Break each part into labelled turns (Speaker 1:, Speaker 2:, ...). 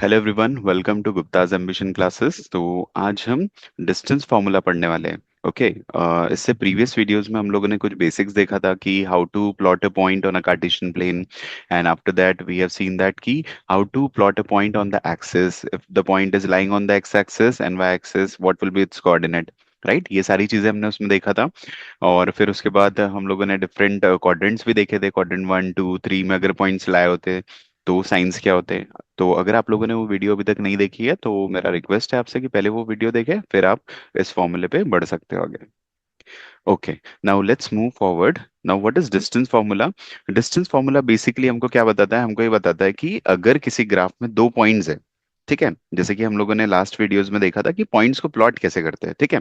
Speaker 1: Hello everyone, welcome to Gupta's ambition classes. तो आज हम डिस्टेंस फार्मूला पढ़ने वाले हैं। ओके। इससे प्रीवियस वीडियोस में हम लोगों ने कुछ बेसिक्स देखा था कि how to plot a point on a Cartesian plane, and after that we have seen that कि how to plot a point on the axis if the point is lying on the x axis and y axis, what will be its coordinate. Right, ये सारी चीजें हमने उसमें देखा था। और फिर उसके बाद हम लोगों ने डिफरेंट क्वाड्रेंट्स भी देखे थे। क्वाड्रेंट 1 2 3 में अगर पॉइंट्स लाए होते तो साइंस क्या होते हैं। तो अगर आप लोगों ने वो वीडियो अभी तक नहीं देखी है तो मेरा रिक्वेस्ट है आपसे कि पहले वो वीडियो देखें, फिर आप इस फॉर्मूले पे बढ़ सकते हो आगे। Okay, now let's move forward. Now what is distance formula? Distance formula basically हमको क्या बताता है? हमको ये बताता है कि अगर किसी ग्राफ में दो पॉइंट्स है, ठीक है, जैसे कि हम लोगों ने लास्ट वीडियोस में देखा था कि पॉइंट्स को प्लॉट कैसे करते हैं, ठीक है।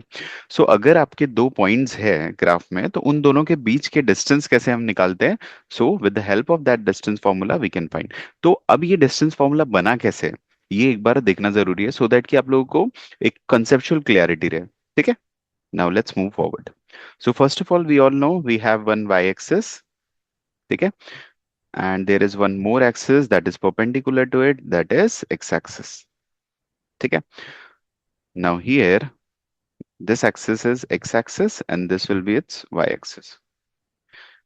Speaker 1: सो अगर आपके दो पॉइंट्स है ग्राफ में तो उन दोनों के बीच के डिस्टेंस कैसे हम निकालते हैं? So with the help of that distance formula we can find. तो अब ये डिस्टेंस फार्मूला बना कैसे, ये एक बार देखना जरूरी है, सो दैट कि आप लोगों को एक कंसेप्चुअल क्लियरिटी रहे। ठीक है, now let's move forward. So first of all, we all know we have one y-axis, ठीक है, and there is one more axis that is perpendicular to it, that is x-axis, ठीक है। Now here, this axis is x-axis and this will be its y-axis.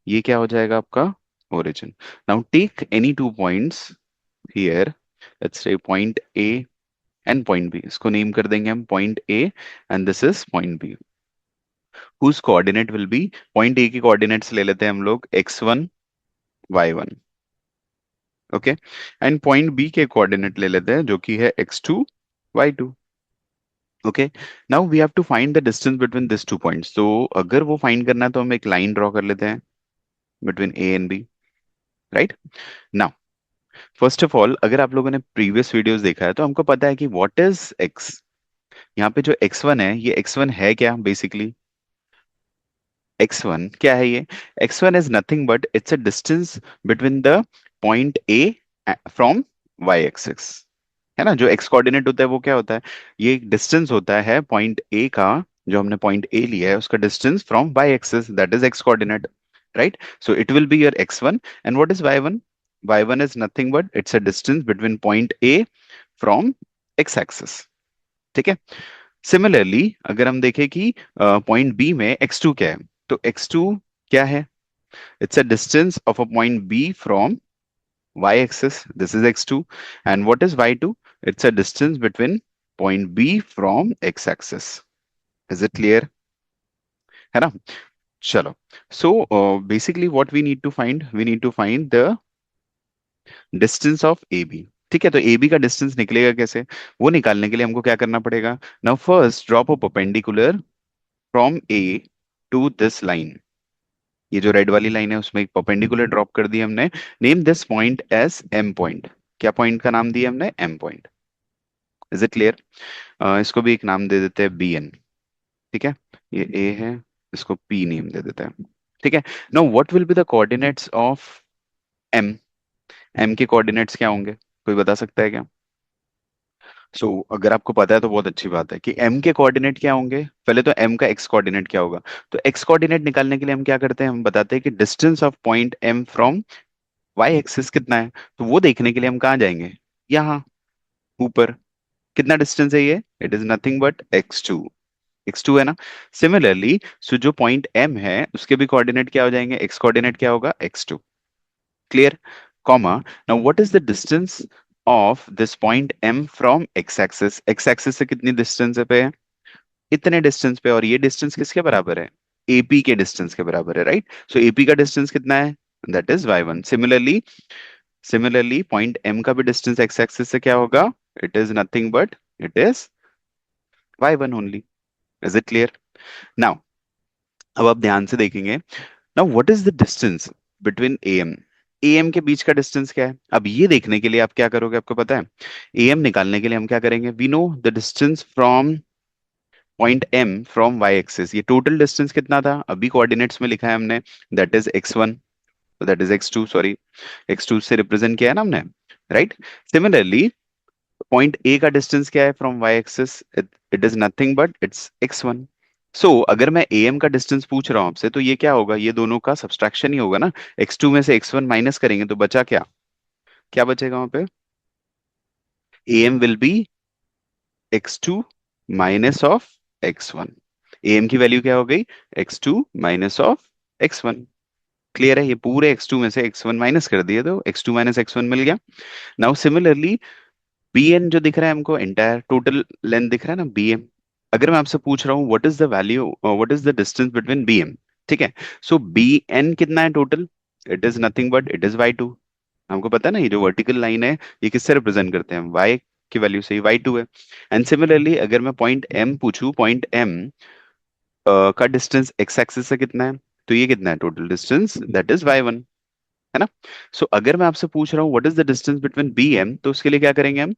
Speaker 1: ये क्या हो जाएगा आपका origin. Now take any two points here. Let's say point A and point B. इसको name कर देंगे हम point A and this is point B. Whose coordinate will be, point A की coordinates ले लेते हैं हम लोग x1 y1, okay, and point B के कोऑर्डिनेट ले लेते हैं जो कि है x2 y2। Okay, now we have to find the distance between this two points. तो अगर वो फाइंड करना है तो हम एक लाइन ड्रॉ कर लेते हैं between A and B. Right, now first of all अगर आप लोगों ने प्रीवियस वीडियोस देखा है तो हमको पता है कि व्हाट इज x। यहाँ पे जो x1 है, ये x1 है क्या? बेसिकली x1 क्या है? ये x1 is nothing but it's a distance between the point A from y axis, है ना। जो एक्स कोऑर्डिनेट होता है वो क्या होता है? ये एक डिस्टेंस होता है पॉइंट ए का, जो हमने पॉइंट ए लिया है उसका distance from Y axis, that is x coordinate. Right, so it will be your x1। And what is y1? y1 is nothing but it's a distance between point A from x axis, ठीक है। Similarly अगर हम देखें कि point B में x2 क्या है, तो x2 क्या है? It's a distance of a point B from y-axis. This is x2. And what is y2? It's a distance between point B from x-axis. Is it clear? है ना? चलो, so basically what we need to find, we need to find the distance of AB. ठीक है, तो AB का distance निकलेगा कैसे? वो निकालने के लिए हमको क्या करना पड़ेगा? Now first drop a perpendicular from A to this line. ये जो रेड वाली लाइन है उसमें एक परपेंडिकुलर ड्रॉप कर दी हमने। Name this point as M point. क्या पॉइंट का नाम दिया हमने? M point. Is it clear? इसको भी एक नाम दे देते हैं बी एन, ठीक है। ये ए है, इसको पी नेम दे देते हैं, ठीक है। Now what will be the coordinates of M? M के कोऑर्डिनेट्स क्या होंगे? कोई बता सकता है क्या? अगर आपको पता है तो बहुत अच्छी बात है कि एम के कोऑर्डिनेट क्या होंगे। पहले तो एम का एक्स कोऑर्डिनेट क्या होगा? तो एक्स कोऑर्डिनेट निकालने के लिए हम क्या करते हैं? हम बताते हैं कि distance of point M from Y axis कितना है। तो वो देखने के लिए हम कहाँ जाएंगे? यहाँ ऊपर। कितना डिस्टेंस है ये? It is nothing but x2। x2 है ना। सिमिलरली सो जो पॉइंट m है उसके भी कोऑर्डिनेट क्या हो जाएंगे? x कोऑर्डिनेट क्या होगा? x2। Clear? Comma, now what is the distance of this point m from x axis? x axis से कितनी डिस्टेंस पे है? इतने डिस्टेंस पे। और ये डिस्टेंस किसके बराबर है? AP के डिस्टेंस के बराबर है। राइट, सो AP का डिस्टेंस कितना है? That is y1। Similarly point m का भी डिस्टेंस x एक्सिस से क्या होगा? It is nothing but it is y1 only. Is it clear? Now अब आप ध्यान से देखेंगे। Now what is the distance between M? M के बीच का डिस्टेंस क्या है? अब ये देखने के लिए आप क्या करोगे? आपको पता है एम निकालने के लिए हम क्या करेंगे? We know the distance from point M from Y axis. ये टोटल डिस्टेंस कितना था? अभी कोऑर्डिनेट्स में लिखा है हमने, that is x1, that is x2, sorry, x2 से रिप्रेजेंट किया है ना हमने। राइट, सिमिलरली पॉइंट ए का डिस्टेंस क्या है from Y axis? It is nothing but it's x1। So अगर मैं am का डिस्टेंस पूछ रहा हूं आपसे तो ये क्या होगा? ये दोनों का सब्सट्रैक्शन ही होगा ना। x2 में से x1 माइनस करेंगे तो बचा क्या? क्या बचेगा वहां पे? am will be x2 minus of x1। am की वैल्यू क्या हो गई? x2 minus of x1। Clear है? ये पूरे x2 में से x1 माइनस कर दिए तो x2 माइनस x1 मिल गया। नाउ सिमिलरली bn जो दिख रहा है हमको, एंटायर टोटल लेंथ दिख रहा है ना bm। अगर मैं आपसे पूछ रहा हूँ what is the value, what is the distance between bm, ठीक है, सो bn कितना है total? It is nothing but it is y2। हमको पता है ना, ये जो वर्टिकल लाइन है ये किससे रिप्रेजेंट करते हैं? y की वैल्यू से, y2 है। एंड सिमिलरली अगर मैं पॉइंट m पूछूं, पॉइंट m का डिस्टेंस x एक्सिस से कितना है, तो ये कितना है total distance? That is y1, है ना। सो अगर मैं आपसे पूछ रहा हूँ what is the distance between bm, तो उसके लिए क्या करेंगे हम?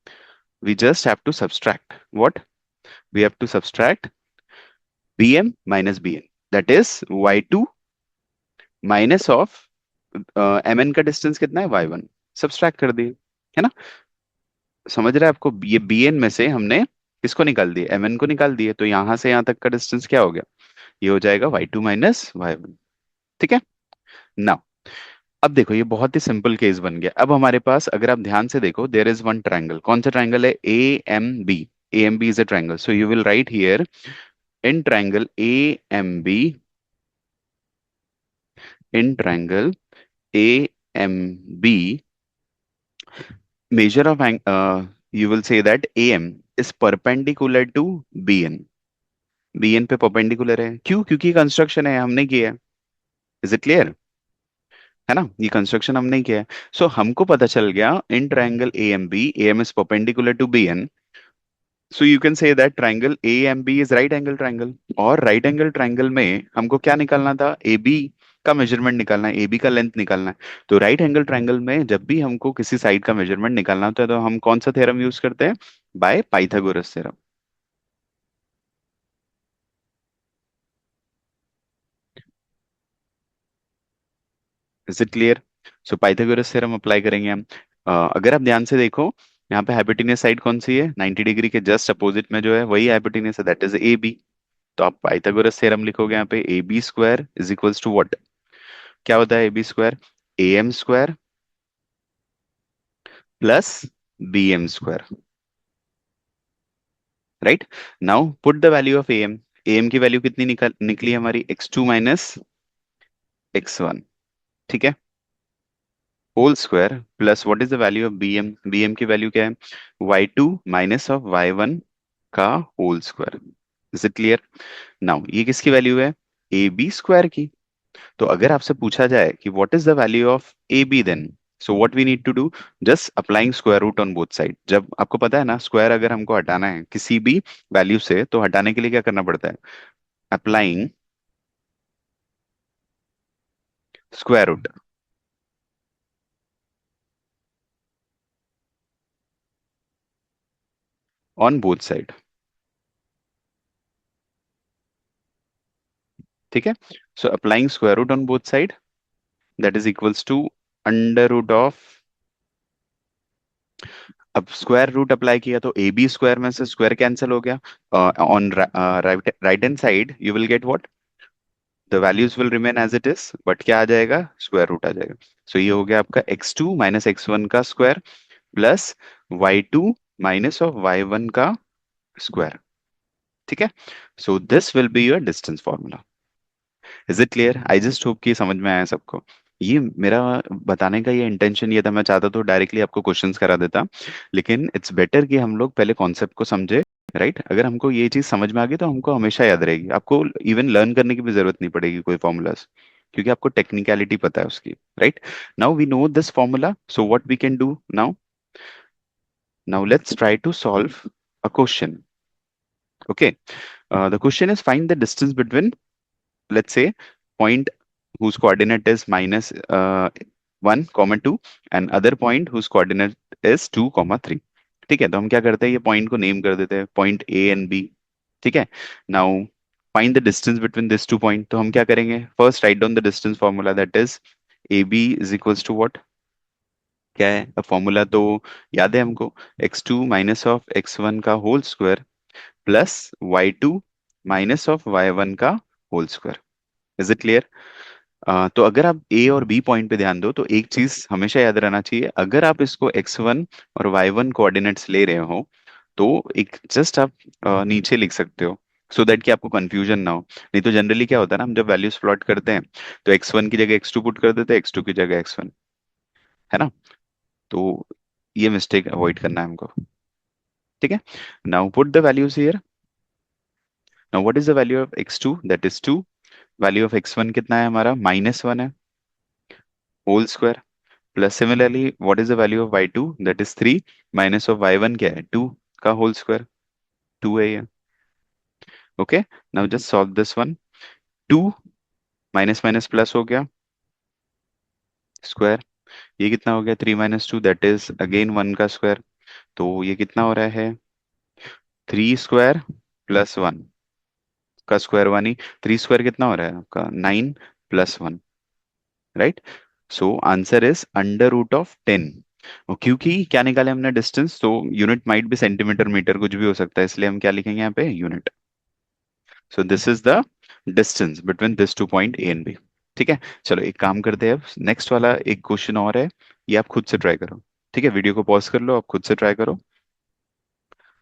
Speaker 1: we just have to subtract what? We have to subtract bm minus bn, that is y2 minus of mn का डिस्टेंस कितना है? y1। सब्सट्रैक्ट कर दिए, है ना। समझ रहे हैं आपको? ये bn में से हमने किसको निकाल दिए? mn को निकाल दिए, तो यहां से यहां तक का डिस्टेंस क्या हो गया? ये हो जाएगा y2 माइनस y1। ठीक है ना। अब देखो ये बहुत ही सिंपल केस बन गया। अब हमारे पास अगर आप ध्यान से देखो, देयर इज वन ट्रायंगल। कौन सा ट्रायंगल है? A M B. A M B is a triangle, so you will write here in triangle AMB, in triangle AMB, measure of you will say that AM is perpendicular to BN। BN पे perpendicular है, क्यों? क्योंकि construction है, हमने किया है। Is it clear? है ना, ये कंस्ट्रक्शन हमने ही किया है। सो हमको पता चल गया in triangle AMB, AM is perpendicular to BN, so you can say that triangle AMB is right angle triangle. और राइट एंगल ट्रायंगल में हमको क्या निकालना था? AB का मेजरमेंट निकालना है, AB का लेंथ निकालना है। तो राइट एंगल ट्रायंगल में जब भी हमको किसी साइड का मेजरमेंट निकालना होता है तो हम कौन सा थ्योरम यूज करते हैं? By Pythagoras theorem. Is it clear? So Pythagoras theorem apply करेंगे हम। अगर आप ध्यान से देखो, यहाँ पे हाइपोटेन्यूज साइड कौन सी है? 90 डिग्री के जस्ट अपोजिट में जो है वही हाइपोटेन्यूज है, दैट इज AB। तो आप पाइथागोरस थ्योरम लिखोगे यहाँ पे, AB square is equals to what? क्या होता है AB square? AM square plus BM square. Right. Now put the value of AM। AM की वैल्यू कितनी निकली हमारी? x2 minus x1। ठीक है, whole square plus what is the value of BM? BM की वैल्यू क्या है? y2 माइनस ऑफ y1 का whole square. Is it clear? Now ये किसकी वैल्यू है? AB स्क्वायर की। तो अगर आपसे पूछा जाए कि what is the value of A B, then so what we need to do? Just applying square root on both side. जब आपको पता है ना, स्क्वायर अगर हमको हटाना है किसी भी वैल्यू से, तो हटाने के लिए क्या करना पड़ता है? Applying square root on both side. ठीक है, so applying square root on both side, that is equals to under root of. अब स्क्वायर रूट अप्लाई किया तो ए बी स्क्वायर में से स्क्वायर कैंसिल हो गया। On right hand side you will get what? The values will remain as it is, but क्या आ जाएगा? स्क्वायर रूट आ जाएगा। सो ये हो गया आपका x2 माइनस x1 का square plus y2 minus of y1 का स्क्वायर। ठीक है, so this will be your distance formula. Is it clear? I just hope कि समझ में आया सबको। ये मेरा बताने का ये इंटेंशन ये था, मैं चाहता तो डायरेक्टली आपको क्वेश्चंस करा देता, लेकिन इट्स बेटर कि हम लोग पहले कॉन्सेप्ट को समझे। राइट, अगर हमको ये चीज समझ में आ गई तो हमको हमेशा याद रहेगी। आपको इवन लर्न करने की भी जरूरत नहीं पड़ेगी कोई फॉर्मूलाज, क्योंकि आपको टेक्निकलिटी पता है उसकी। Right, now we know this formula, so what we can do now? Now let's try to solve a question. Okay, the question is find the distance between, let's say, point whose coordinate is minus 1 comma 2 and other point whose coordinate is 2 comma 3। ठीक है, तो हम क्या करते हैं, ये point को name कर देते हैं पॉइंट ए एंड बी। ठीक है, now find the distance between this two point. तो हम क्या करेंगे? First write down the distance formula, that is A B is equals to what? क्या है अब फॉर्मूला? तो याद है हमको, x2 माइनस ऑफ x1 का whole square plus y2 minus of y1 का whole square. Is it clear? तो अगर आप ए और बी पॉइंट पे ध्यान दो तो एक चीज हमेशा याद रहना चाहिए, अगर आप इसको x1 और y1 कोऑर्डिनेट्स ले रहे हो तो एक जस्ट आप नीचे लिख सकते हो, सो दैट कि आपको कंफ्यूजन ना हो। नहीं तो जनरली क्या होता है ना, हम जब वैल्यूज प्लॉट करते हैं तो x1 की जगह x2 पुट कर देते हैं, x2 की जगह x1, है ना। तो ये मिस्टेक अवॉइड करना है हमको। ठीक है, now put the values here. Now what is the value of x2, that is 2। Value of x1 कितना है हमारा, -1 है, whole square. Plus similarly what is the value of y2, that is 3, minus of y1 क्या है, 2 का whole square, 2 है ये। Okay, now just solve this one. 2 minus minus plus हो गया, स्क्वायर। ये कितना हो गया, 3 - 2, दैट इज अगेन 1 का स्क्वायर। तो ये कितना हो रहा है, 3 स्क्वायर प्लस 1 का स्क्वायर 1 ही। 3 स्क्वायर कितना हो रहा है आपका, 9 + 1, राइट। So answer is √10। और क्योंकि क्या निकाले हमने डिस्टेंस, तो यूनिट माइट भी सेंटीमीटर मीटर कुछ भी हो सकता है, इसलिए हम क्या लिखेंगे यहाँ पे, unit. So this is the distance between this two point A and B. ठीक है, चलो एक काम करते हैं, अब नेक्स्ट वाला एक क्वेश्चन और है, ये आप खुद से ट्राई करो। ठीक है, वीडियो को पॉज कर लो, आप खुद से ट्राई करो।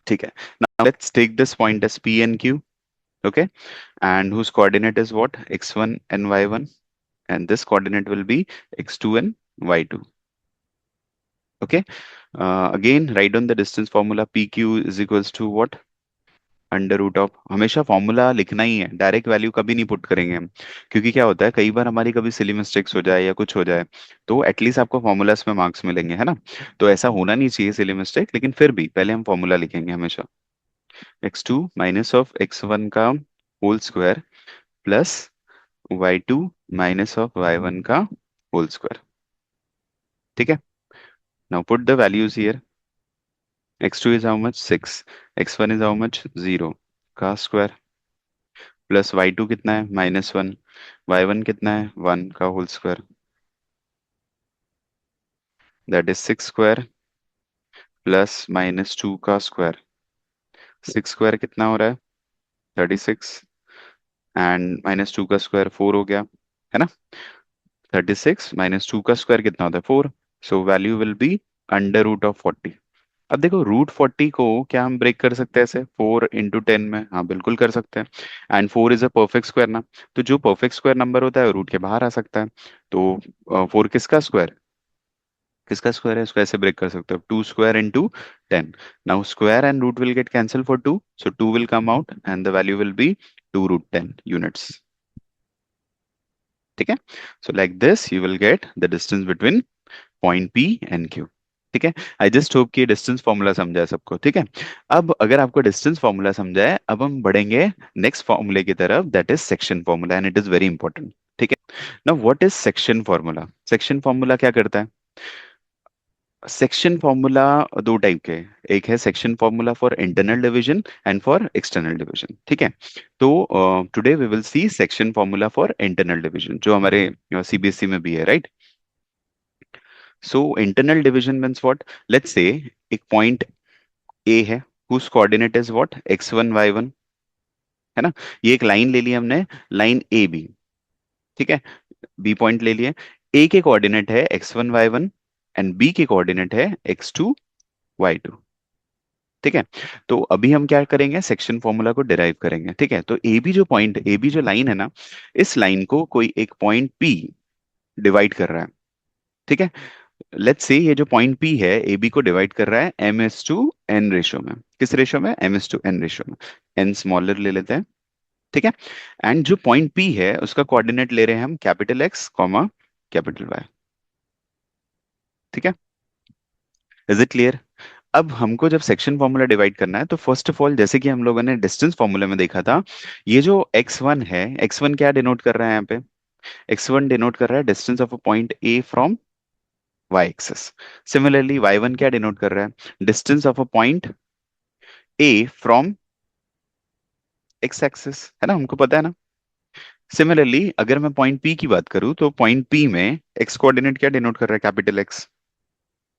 Speaker 1: ठीक है, now let's take this point as P and Q. Okay, and whose coordinate is what, x1 and y1, and this coordinate will be x2 and y2. Okay, again write down the distance formula, pq is equals to what, √, हमेशा formula लिखना ही है, direct value कभी नहीं put करेंगे हम, क्योंकि क्या होता है कई बार हमारी कभी सिली मिस्टेक्स हो जाए या कुछ हो जाए, तो एटलीस्ट आपको फॉर्मूलास में मार्क्स मिलेंगे, है ना। तो ऐसा होना नहीं चाहिए सिली मिस्टेक, लेकिन फिर भी पहले हम फॉर्मूला लिखेंगे हमेशा, x2 माइनस ऑफ x1 का whole square plus y2 minus of y1 का होल स्क्वायर। ठीक है, now put the values here. x2 is how much, 6, x1 is how much, 0 का स्क्वायर, प्लस y2 कितना है, -1, y1 कितना है, 1 का whole square, that is 6 square plus -2 का स्क्वायर। 6 स्क्वायर कितना हो रहा है, 36, एंड -2 का स्क्वायर 4 हो गया, है ना। 36 -2 का स्क्वायर कितना होता है, 4। So value will B √40। अब देखो √40 को क्या हम ब्रेक कर सकते हैं ऐसे, 4 × 10 में, हाँ बिल्कुल कर सकते हैं। And 4 is a perfect square ना, तो जो परफेक्ट स्क्वायर नंबर होता है रूट के बाहर आ सकता है। तो 4 किसका स्क्वायर, किसका स्क्वायर है, इसको ऐसे ब्रेक कर सकते हो, 2 square × 10। Now square and root will get cancel for 2, so 2 will come out and the value will be 2 √10 units. ठीक है, so like this you will get the distance between point P and Q. ठीक है, I just hope कि distance formula समझा है सबको। ठीक है, अब अगर आपको डिस्टेंस फॉर्मूला समझा है, अब हम बढ़ेंगे नेक्स्ट फॉर्मूले की तरफ, that is section formula, and it is very important. ठीक है, now what is section formula. Section formula क्या करता है, सेक्शन फॉर्मूला दो टाइप के हैं। एक है section formula for internal division and for external division. ठीक है, तो today we will see section formula for internal division, जो हमारे सीबीएसई में भी है, right. So internal division means what, let's say एक पॉइंट ए है, whose coordinate is what, x1 y1, है ना। ये एक लाइन ले ली हमने, लाइन ए बी। ठीक है, बी पॉइंट ले लिए, ए के कोऑर्डिनेट है x1 y1 एंड बी के कोऑर्डिनेट है x2 y2। ठीक है, तो अभी हम क्या करेंगे, सेक्शन फॉर्मूला को डिराइव करेंगे। ठीक है, तो ए बी जो पॉइंट, ए बी जो लाइन है ना, इस लाइन को कोई एक पॉइंट पी डिवाइड कर रहा है। ठीक है, लेट्स से ये जो पॉइंट पी है ए बी को डिवाइड कर रहा है m/n रेशो में, किस रेशो में, m/n रेशो में, n स्मॉलर ले लेते हैं। ठीक है, एंड जो पॉइंट पी है उसका कोऑर्डिनेट ले रहे हैं हम capital X comma capital Y. ठीक है, इज इट क्लियर। अब हमको जब सेक्शन फॉर्मूला डिवाइड करना है, तो फर्स्ट ऑफ ऑल जैसे कि हम लोगों ने डिस्टेंस फॉर्मूला में देखा था, ये जो x1 है, x1 क्या डिनोट कर रहा है यहाँ पे, x1 डिनोट कर रहा है distance of a point A from y axis. Similarly y1 क्या डिनोट कर रहा है, distance of a point A from x axis, है ना, हमको पता है ना। सिमिलरली अगर मैं पॉइंट P की बात करूं, तो पॉइंट P में x कोऑर्डिनेट क्या डिनोट कर रहा है, कैपिटल X,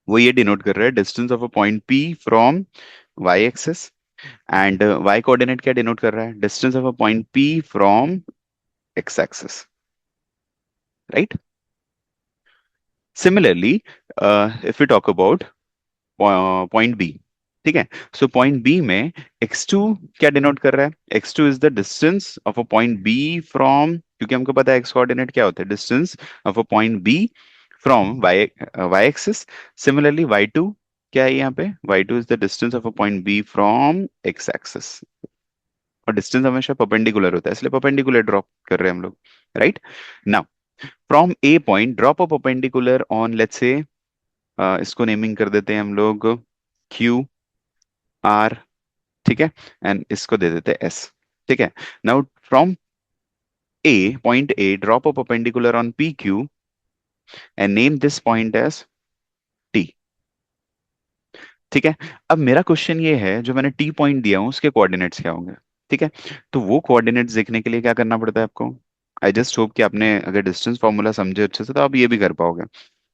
Speaker 1: वो ये डिनोट कर रहा है distance of a point P from y axis. And y coordinate क्या डिनोट कर रहा है, distance of a point P from x axis. Right. Similarly if you talk about point B, ठीक है। सो पॉइंट बी में x2 क्या denote कर रहा है? x2 is the distance of a point B from, क्योंकि हमको पता है x कोऑर्डिनेट क्या होता है, distance of a point B from y axis. Similarly y2 क्या है यहाँ पे? y2 is the distance of a point B from x axis, और डिस्टेंस हमेशा परपेंडिकुलर होता है, इसलिए परपेंडिकुलर ड्रॉप कर रहे हैं हम लोग, right. Now from a point drop a perpendicular on, let's say इसको नेमिंग कर देते हैं हम लोग क्यू आर, ठीक है, एंड इसको दे देते हैं एस, ठीक है। Now from a point A drop a perpendicular on P Q and name this point as T, ठीक है। अब मेरा क्वेश्चन ये है, जो मैंने टी पॉइंट दिया हूं उसके कोऑर्डिनेट्स क्या होंगे? ठीक है, तो वो कोऑर्डिनेट्स देखने के लिए क्या करना पड़ता है आपको? आई जस्ट होप कि आपने अगर डिस्टेंस फॉर्मूला समझे अच्छे से तो आप ये भी कर पाओगे।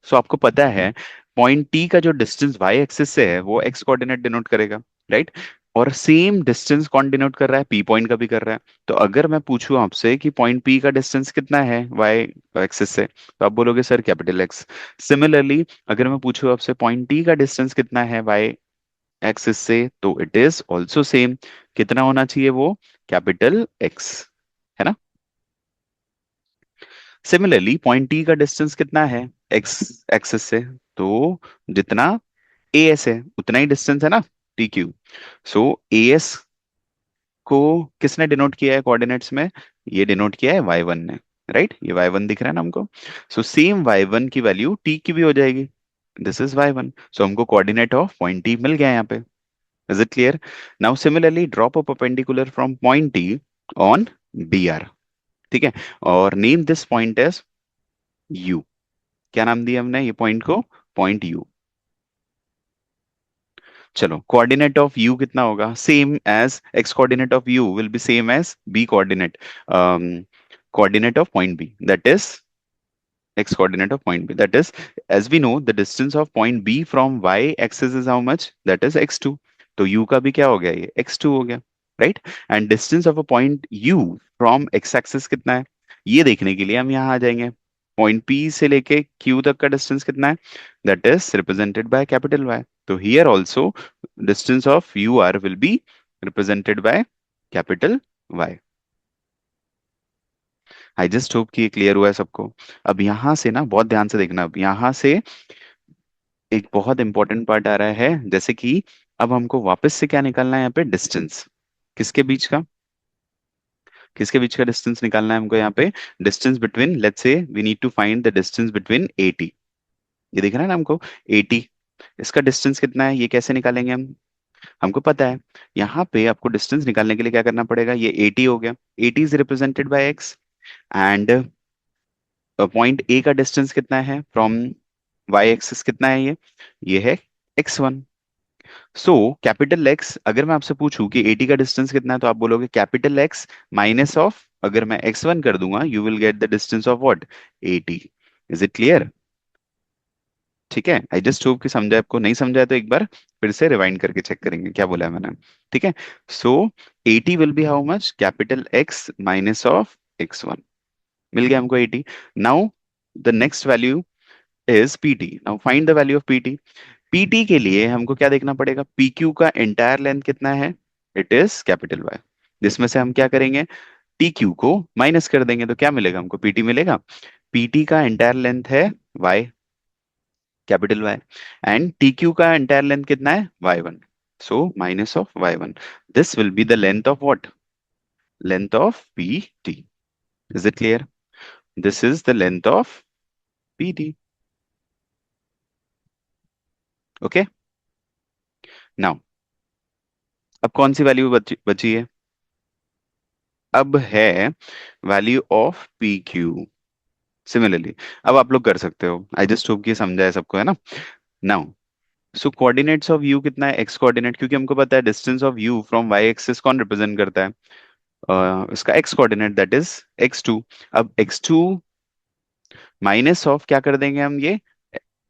Speaker 1: सो आपको पता है पॉइंट टी का जो डिस्टेंस वाई एक्सिस से है वो एक्स कोऑर्डिनेट डिनोट करेगा, राइट। और सेम डिस्टेंस कौन डिनोट कर रहा है? पी पॉइंट का भी कर रहा है। तो अगर मैं पूछूं आपसे कि पॉइंट पी का डिस्टेंस कितना है वाई एक्सिस से, तो आप बोलोगे सर कैपिटल एक्स। सिमिलरली अगर मैं पूछूं आपसे पॉइंट टी का डिस्टेंस कितना है वाई एक्सिस से, तो इट इज ऑल्सो सेम। कितना होना चाहिए वो? कैपिटल एक्स, है ना। सिमिलरली पॉइंट टी का डिस्टेंस कितना है एक्स एक्सिस से? तो जितना ए एस है उतना ही डिस्टेंस है ना T Q. So A S को किसने डिनोट किया है कोऑर्डिनेट्स में? ये डिनोट किया है वाई वन ने, राइट। ये वाई वन दिख रहा है ना हमको। सो सेम वाई वन की वैल्यू टी की भी हो जाएगी। This is Y one, so हमको कोऑर्डिनेट ऑफ पॉइंट टी मिल गया यहाँ पे। Is it clear? Now similarly drop a perpendicular from point T on B R, ठीक है, और name this point as U. क्या नाम दिया हमने ये पॉइंट को? Point U. चलो कोऑर्डिनेट ऑफ यू कितना होगा? Same as X coordinate of U will be same as B coordinate, coordinate of point B, that is x coordinate of point B, that is, as we know the distance of point B from y axis is how much? That is x2। तो u का भी क्या हो गया? ये x2 हो गया, right. And distance of a point u from x axis कितना है? ये देखने के लिए हम यहाँ आ जाएंगे। पॉइंट P से लेके Q तक का डिस्टेंस कितना है? That is represented by capital Y। तो here also distance of U R will be represented by capital Y। I just hope कि ये क्लियर हुआ है सबको। अब यहां से ना बहुत ध्यान से देखना, अब यहां से एक बहुत इंपॉर्टेंट पार्ट आ रहा है, जैसे कि अब हमको वापस से क्या निकालना है यहाँ पे? डिस्टेंस। किसके बीच का? किसके बीच का डिस्टेंस निकालना है हमको यहाँ पे? Distance between, let's say we need to find the distance between 80। ये दिख रहा है ना हमको 80। इसका डिस्टेंस कितना है ये कैसे निकालेंगे हम? हमको पता है यहाँ पे आपको डिस्टेंस निकालने के लिए क्या करना पड़ेगा? ये 80 हो गया, 80 is represented bye x. And point A का डिस्टेंस कितना है फ्रॉम वाई एक्सिस? कितना है ये है x1। सो कैपिटल एक्स, अगर मैं आपसे पूछूं कि 80 का डिस्टेंस कितना है, तो आप बोलोगे कैपिटल एक्स माइनस ऑफ, अगर मैं x1 कर दूंगा you will get the distance of what? 80। Is it clear? ठीक है, आई जस्ट होप कि समझा। आपको नहीं समझा है तो एक बार फिर से रिवाइंड करके चेक करेंगे क्या बोला है मैंने, ठीक है। सो 80 will be how much? Capital X minus of x1। मिल गया हमको 80। Now the next value is pt। Now find the value of pt। pt के लिए हमको क्या देखना पड़ेगा? pq का एंटायर लेंथ कितना है? It is capital Y। जिसमें से हम क्या करेंगे? tq को माइनस कर देंगे तो क्या मिलेगा हमको? pt मिलेगा। pt का एंटायर लेंथ है y, capital Y, and tq का एंटायर लेंथ कितना है? y1। So minus of y1, this will be the length of what? Length of pt। Is it clear? This is the length of pt। Okay. Now अब कौन सी value बची बची है? अब है value of P Q. Similarly अब आप लोग कर सकते हो, आई जस्ट होप कि ये समझा है सबको, है ना। Now so coordinates of U कितना है? एक्स कोऑर्डिनेट, क्योंकि हमको पता है distance of U from Y axis कौन रिप्रेजेंट करता है? इसका x coordinate, that is x2। अब x2 माइनस ऑफ क्या कर देंगे हम? ये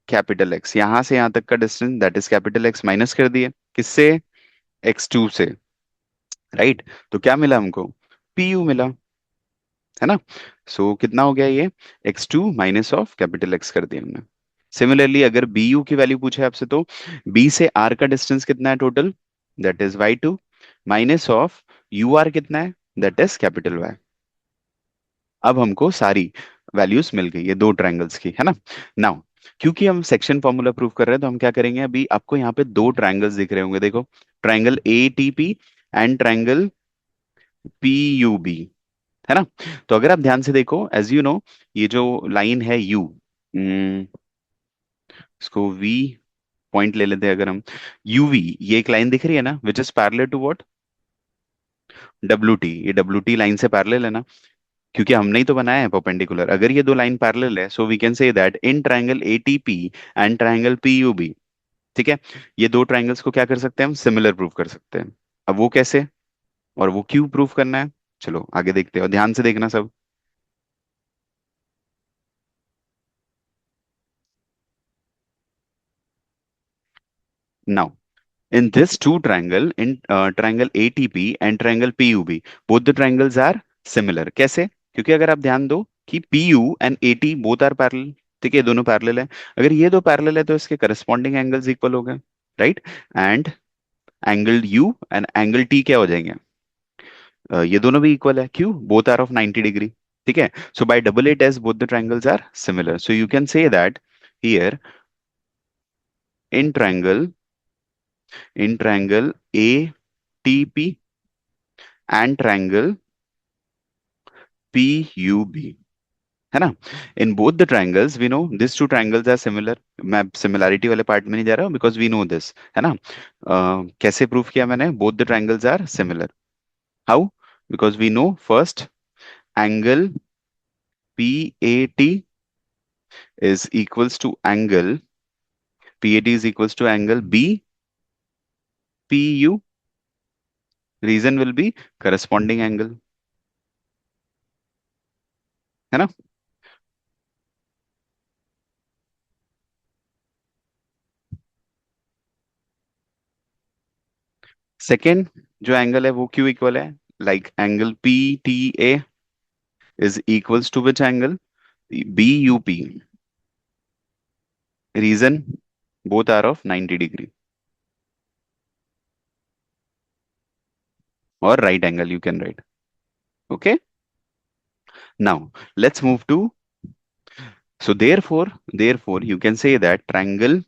Speaker 1: कैपिटल एक्स, यहां से यहां तक का distance that is capital X minus कर दिए किससे? x2 से, राइट। तो क्या मिला हमको? पी यू मिला। है ना। सो कितना हो गया ये, x2 minus of capital x कर दिया हमने। सिमिलरली अगर बी यू की वैल्यू पूछे आपसे तो बी से आर का डिस्टेंस कितना है total, that is y2 minus of U R कितना है, दैट इज कैपिटल वाई। अब हमको सारी वैल्यूज मिल गई है दो ट्रायंगल्स की, है ना। नाउ क्योंकि हम सेक्शन फॉर्मूला प्रूव कर रहे हैं तो हम क्या करेंगे, अभी आपको यहाँ पे दो ट्रायंगल्स दिख रहे होंगे, देखो triangle A T P and triangle P U B, है ना। तो अगर आप ध्यान से देखो, एज यू नो, ये जो लाइन है यू, इसको वी पॉइंट ले लेते हैं अगर हम, यूवी, ये एक लाइन दिख रही है ना which is parallel to what, W T, ये डब्ल्यू टी लाइन से पैरेलल है ना, क्योंकि हमने ही तो बनाया है परपेंडिकुलर। अगर ये दो लाइन पैरेलल है so we can say that in triangle ATP and triangle PUB, ठीक है, ये दो ट्रायंगल्स को क्या कर सकते हैं हम, सिमिलर प्रूव कर सकते हैं। अब वो कैसे और वो क्यों प्रूव करना है, चलो आगे देखते हैं और ध्यान से देखना सब। Now in this two triangle, in triangle ATP and triangle PUB, both the triangles are similar। कैसे, क्योंकि अगर आप ध्यान दो कि PU and AT both are parallel, ठीक है, ये दोनों पैरेलल है। अगर ये दो पैरेलल है तो इसके करस्पॉन्डिंग एंगल्स इक्वल हो गए, right. And angle U and angle T क्या हो जाएंगे, ये दोनों भी इक्वल है, क्यों, बोथ आर ऑफ 90 डिग्री, ठीक है। So by double it as both the triangles are similar, so you can say that here in triangle, in triangle ATP and triangle PUB, है ना। In both the triangles we know this two triangles are similar. मैं similarity वाले part में नहीं जा रहा हूँ because we know this, है ना। कैसे प्रूफ किया मैंने, both the triangles are similar, how, because we know first angle PAT is equals to angle, PAT is equals to angle BPU, reason will be corresponding angle, है ना। Second जो angle है वो क्यों इक्वल है, like angle PTA is equals to which angle, BUP, reason both are of 90 degree or right angle you can write, okay। Now let's move to, so therefore you can say that triangle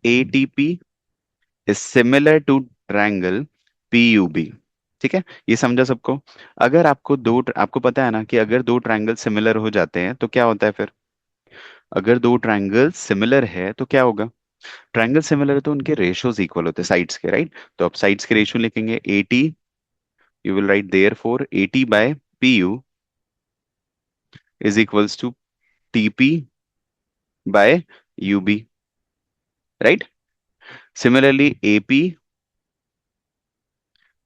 Speaker 1: ATP is similar to triangle PUB, ठीक है, ये समझा सबको। अगर आपको पता है ना कि अगर दो ट्रायंगल सिमिलर हो जाते हैं तो क्या होता है फिर, अगर दो ट्रायंगल सिमिलर है तो क्या होगा, ट्रायंगल सिमिलर है तो उनके रेशियोज इक्वल होते हैं साइड्स के, राइट। तो आप साइड्स के रेशियो लिखेंगे eighty, you will write therefore AT by PU is equals to TP by UB, right? Similarly, AP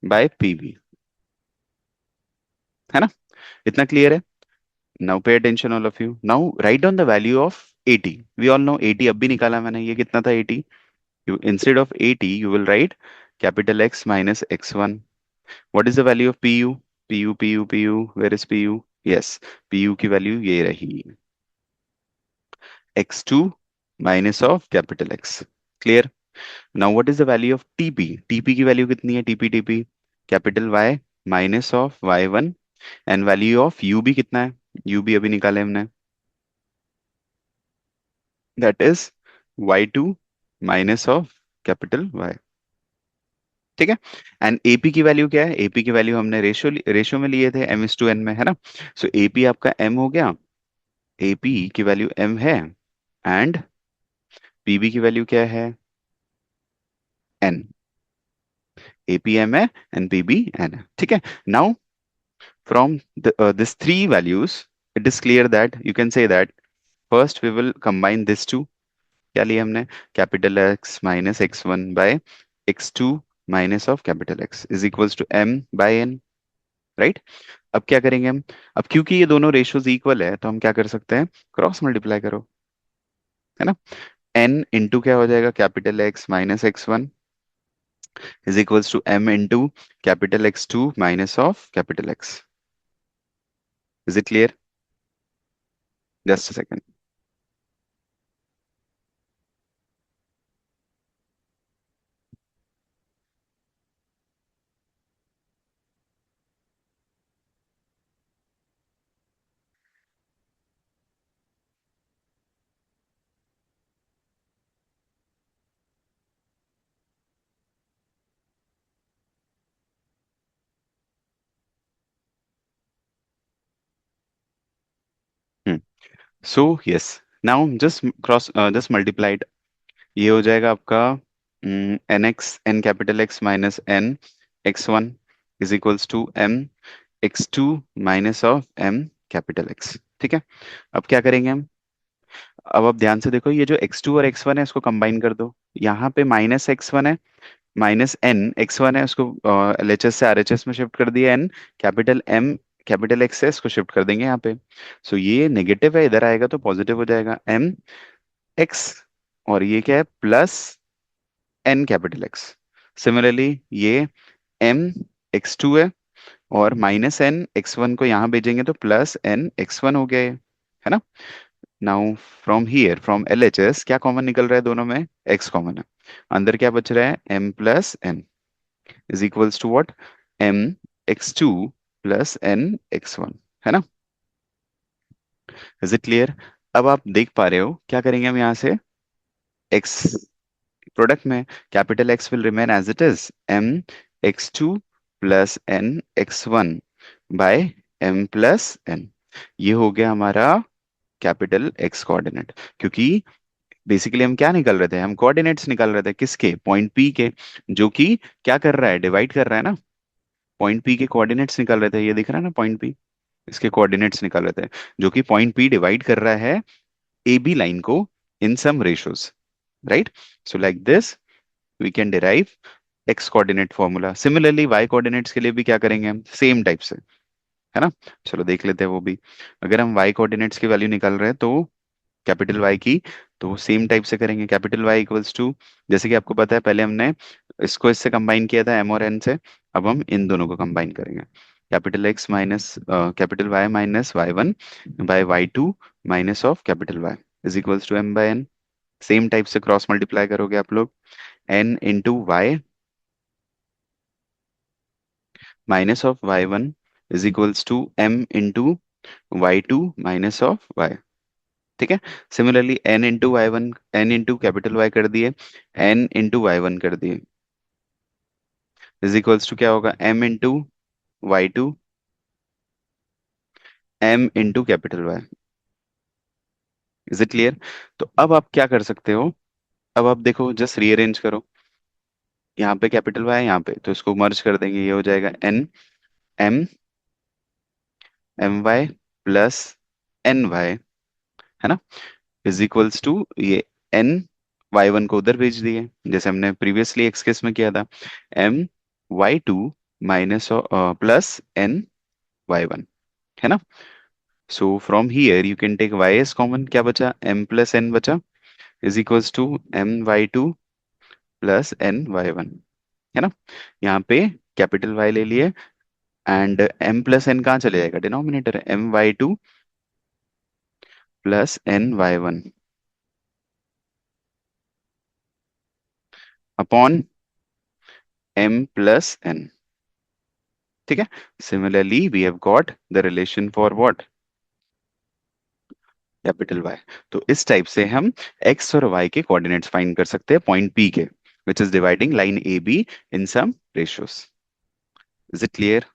Speaker 1: by PB, है ना। इतना क्लियर है। Now pay attention all of you, now write down the value of AT। We all know AT अब भी निकाला मैंने, ये कितना था AT, you instead of AT you will write capital X minus X1। What is the value of PU, PU where is PU, yes, PU की वैल्यू ये रही, X2 minus of capital X, clear. Now what is the value of TP, TP की value कितनी है, TP TP capital Y minus of y1, and value of UB कितना है, UB अभी निकाले हमने, that is y2 minus of capital y, ठीक है। एंड एपी की वैल्यू क्या है, एपी की वैल्यू हमने रेशियो रेशियो में लिए थे m/n में, है ना। सो एपी आपका m हो गया, एपी की वैल्यू m है, एंड पीबी की वैल्यू क्या है, n, एपी m है एंड पीबी n है, ठीक है। Now from these three values, it is clear that you can say that first we will combine these two। क्या लिया हमने, capital X minus X1 by X2 minus of capital X is equals to M by N, right. अब क्या करेंगे हम, अब क्योंकि ये दोनों रेशियोज इक्वल है तो हम क्या कर सकते हैं, क्रॉस मल्टीप्लाई करो, है ना। N इंटू क्या हो जाएगा, capital X minus X1 is equals to M into capital X2 minus of capital X, is it clear? Just second. So yes, now just multiplied. ये हो जाएगा आपका N X, N capital X minus N X one is equals to M X two minus of M capital X. ठीक है. अब क्या करेंगे हम? अब आप ध्यान से देखो, ये जो एक्स टू और एक्स वन है इसको कंबाइन कर दो. यहाँ पे माइनस एक्स वन है, माइनस एन एक्स वन है, उसको एल एच एस से आर एच एस में शिफ्ट कर दिया. N capital M capital X है, इसको शिफ्ट कर देंगे यहाँ पे. सो ये नेगेटिव है, इधर आएगा तो पॉजिटिव हो जाएगा. एम एक्स, और ये क्या है? Plus N capital X. Similarly ये एम एक्स टू है, और माइनस एन एक्स वन को यहाँ भेजेंगे तो प्लस एन एक्स वन हो गया ये, है ना? Now from here, from L H S क्या कॉमन निकल रहा है? दोनों में एक्स कॉमन है. अंदर क्या बच रहा है? M plus N is equals to what? M X two plus N X one, है ना? Is it clear? अब आप देख पा रहे हो क्या करेंगे हम यहाँ से? एक्स प्रोडक्ट में capital X will remain as it is, M X two plus N X one by M plus N. ये हो गया हमारा कैपिटल एक्स कोऑर्डिनेट. क्योंकि बेसिकली हम क्या निकल रहे थे? हम कोऑर्डिनेट्स निकाल रहे थे किसके? पॉइंट पी के, जो कि क्या कर रहा है? डिवाइड कर रहा है ना. पॉइंट पी के कोऑर्डिनेट्स निकाल रहे थे, ये दिख रहा है ना पॉइंट पी. इसके कोऑर्डिनेट्स निकाल रहे थे, जो कि पॉइंट पी डिवाइड कर रहा है ए बी लाइन को in some ratios, right? So like this we can derive x coordinate formula. Similarly y coordinates के लिए भी क्या करेंगे हम? सेम टाइप से, है ना? चलो देख लेते हैं वो भी. अगर हम वाई कोऑर्डिनेट्स की वैल्यू निकाल रहे हैं तो कैपिटल वाई की, तो सेम टाइप से करेंगे. कैपिटल वाई इक्वल्स टू, जैसे कि आपको पता है पहले हमने इसको इससे कंबाइन किया था एम और एन से, अब हम इन दोनों को कंबाइन करेंगे. Capital X minus capital Y minus Y one by Y two minus of capital Y is equals to M by N. Same type से क्रॉस मल्टीप्लाई करोगे आप लोग. N into Y minus of Y one is equals to M into Y two minus of Y. ठीक है. Similarly N into Y one, N into capital Y कर दिए, N into Y one कर दिए, is equals to क्या होगा? M into Y two, M into capital Y. Is it clear? तो अब आप क्या कर सकते हो? अब आप देखो, जस्ट रीअरेंज करो. यहाँ पे कैपिटल वाई है, यहाँ पे, तो इसको मर्ज कर देंगे. ये हो जाएगा N M M Y plus N Y, है ना? इज इक्वल्स टू ये एन वाई वन को उधर भेज दिए, जैसे हमने प्रीवियसली एक्स केस में किया था. M Y two minus plus N Y one, है ना? So from here you can take Y S common. क्या बचा? एम प्लस एन बचा, is equals to M Y two plus N Y one, है ना? यहाँ पे कैपिटल वाई ले लिए, एंड एम प्लस एन कहाँ चले जाएगा? डिनोमिनेटर है. M Y two plus N Y one upon M plus N. ठीक है. Similarly we have got the relation for what? Capital Y. तो इस टाइप से हम एक्स और वाई के कोऑर्डिनेट्स फाइंड कर सकते हैं पॉइंट पी के, which is dividing line A B in some ratios. Is it clear?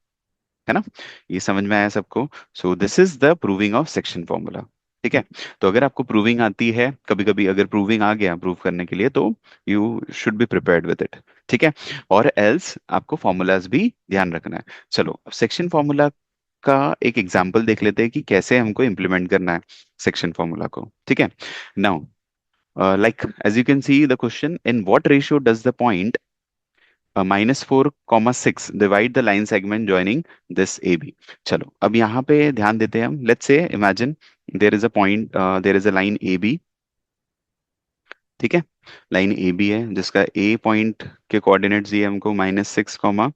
Speaker 1: है ना? ये समझ में आया सबको? So this is the proving of section formula. ठीक है. तो अगर आपको प्रूविंग आती है, कभी कभी अगर प्रूविंग आ गया प्रूव करने के लिए, तो you should be prepared with it. ठीक है. और एल्स आपको फॉर्मूलाज भी ध्यान रखना है. चलो अब सेक्शन फॉर्मूला का एक एग्जांपल देख लेते हैं कि कैसे हमको इम्प्लीमेंट करना है सेक्शन फॉर्मूला को. ठीक है. Now like as you can see the question, in what ratio does the point minus four comma six divide the line segment joining this A B. चलो अब यहाँ पे ध्यान देते हैं हम. Let's say imagine there is a point, there is a line A B. ठीक है. लाइन ए बी है जिसका ए पॉइंट के कोऑर्डिनेट्स दिए हमको माइनस सिक्स कॉमा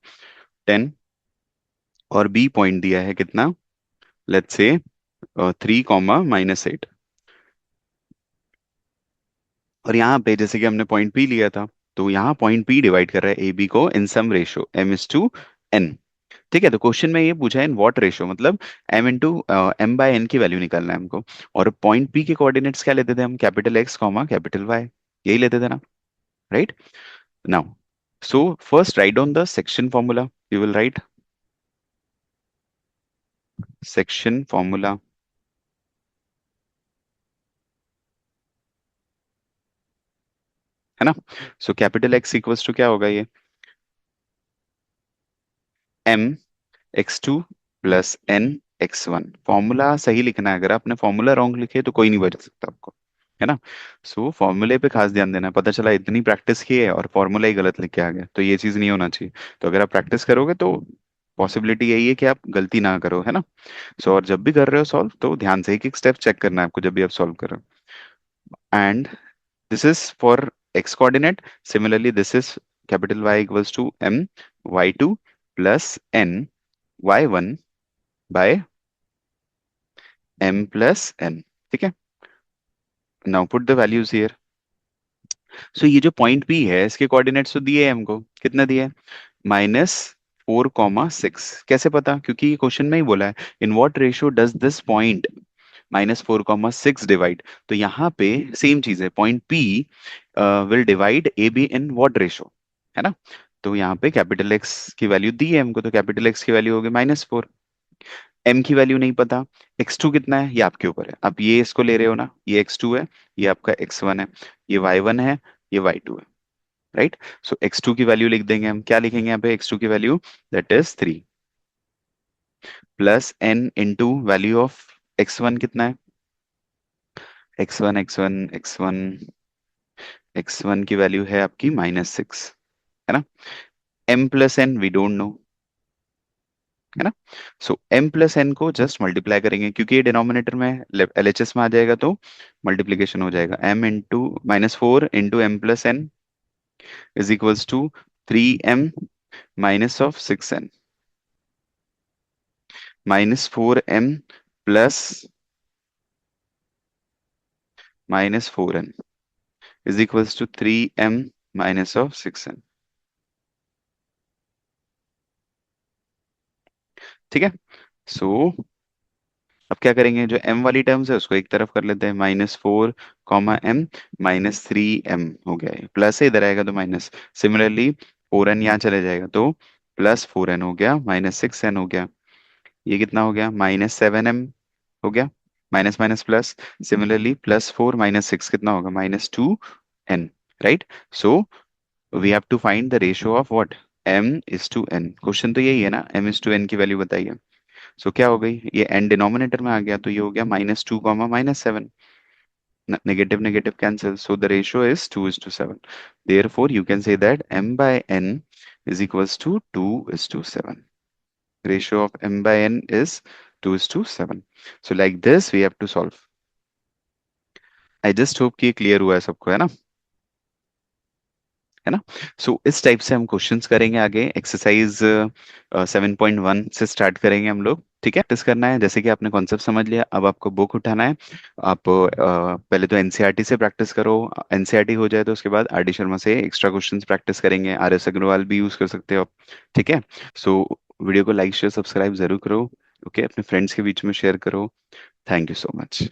Speaker 1: टेन, और बी पॉइंट दिया है कितना? लेट्स से 3, और यहाँ पे जैसे कि हमने पॉइंट पी लिया था, तो यहाँ पॉइंट पी डिवाइड कर रहा है ए बी को इन सम रेशो m/n। ठीक है, तो क्वेश्चन में ये पूछा है इन व्हाट रेशो, मतलब m/n की वैल्यू निकालना है हमको। और पॉइंट पी के कोऑर्डिनेट्स क्या लेते थे हम, capital X comma capital Y, यही लेते थे ना, right. Now so first write down the section formula, you will write section formula, है ना। So capital X equals to क्या होगा ये, m x2 + फॉर्मूला सही लिखना है, अगर आपने फॉर्मूला रॉन्ग लिखे तो कोई नहीं बच सकता आपको, है ना। सो फॉर्मूले पे खास ध्यान देना है, पता चला इतनी प्रैक्टिस की है और फॉर्मूला ही गलत लिख के आ गया, तो ये चीज नहीं होना चाहिए। तो अगर आप प्रैक्टिस करोगे तो पॉसिबिलिटी यही है कि आप गलती ना करो, है ना। सो और जब भी कर रहे हो सॉल्व तो ध्यान से एक एक स्टेप चेक करना है आपको जब भी आप सॉल्व कर रहे हो। And this is for x coordinate, similarly this is capital Y equals to m y2 plus n y1 by m+n। ठीक है, now put the values here. So ये जो पॉइंट P है इसके कोऑर्डिनेट्स तो दिए हैं हमको, कितना दिया है, -4, 6। कैसे पता, क्योंकि ये क्वेश्चन में ही बोला है in what ratio does this point -4, 6 divide. तो यहाँ पे सेम चीज है, point P will divide A B in what ratio, है ना। तो यहाँ पे कैपिटल एक्स की वैल्यू दी है हमको, तो कैपिटल एक्स की वैल्यू होगी -4। एम की वैल्यू नहीं पता, x2 कितना है ये आपके ऊपर है, आप ये इसको ले रहे हो ना, ये x2 है, ये आपका x1 है, ये y1 है, ये y2 है, राइट। सो x2 की वैल्यू लिख देंगे हम, क्या लिखेंगे यहाँ पे x2 की value, that is 3 plus n into value of x1 कितना है, x1 की वैल्यू है आपकी -6, है ना। m+n वी डोंट नो, है ना। सो m+n को जस्ट मल्टीप्लाई करेंगे, क्योंकि ये डिनोमिनेटर में LHS में आ जाएगा तो मल्टीप्लीकेशन हो जाएगा, m/-4 × m+n is equals to 3m -6n -4m plus -4n is equals to 3m -6n। ठीक है, सो अब क्या करेंगे, जो m वाली टर्म्स है उसको एक तरफ कर लेते हैं, -4, m -3m हो गया है, प्लस है इधर आएगा तो माइनस, सिमिलरली 4n यहाँ चले जाएगा तो +4n हो गया, -6n हो गया, ये कितना हो गया, -7m हो गया, माइनस माइनस प्लस, सिमिलरली +4 -6 कितना होगा, -2n, right. So we have to find the ratio of what, m/n। Question तो यही है ना, m/n की वैल्यू बताइए। सो क्या हो गई, ये n डिनोमिनेटर में आ गया तो ये हो गया -2, -7, negative negative cancel, so the ratio is 2:7। Therefore you can say that m/n is equals to 2:7। ratio of m/n is 2:7। So like this we have to solve। I just hope कि clear हुआ है सबको, है ना, है ना। सो इस type से हम क्वेश्चंस करेंगे आगे, एक्सरसाइज 7.1 से स्टार्ट करेंगे हम लोग। ठीक है, प्रैक्टिस करना है, जैसे कि आपने कॉन्सेप्ट समझ लिया, अब आपको बुक उठाना है। आप पहले तो एनसीईआरटी से प्रैक्टिस करो, एनसीईआरटी हो जाए तो उसके बाद आर डी शर्मा से एक्स्ट्रा क्वेश्चंस प्रैक्टिस करेंगे, आर एस अग्रवाल भी यूज कर सकते हो आप। ठीक है, सो वीडियो को लाइक शेयर सब्सक्राइब जरूर करो, ओके, अपने फ्रेंड्स के बीच में शेयर करो। Thank you so much.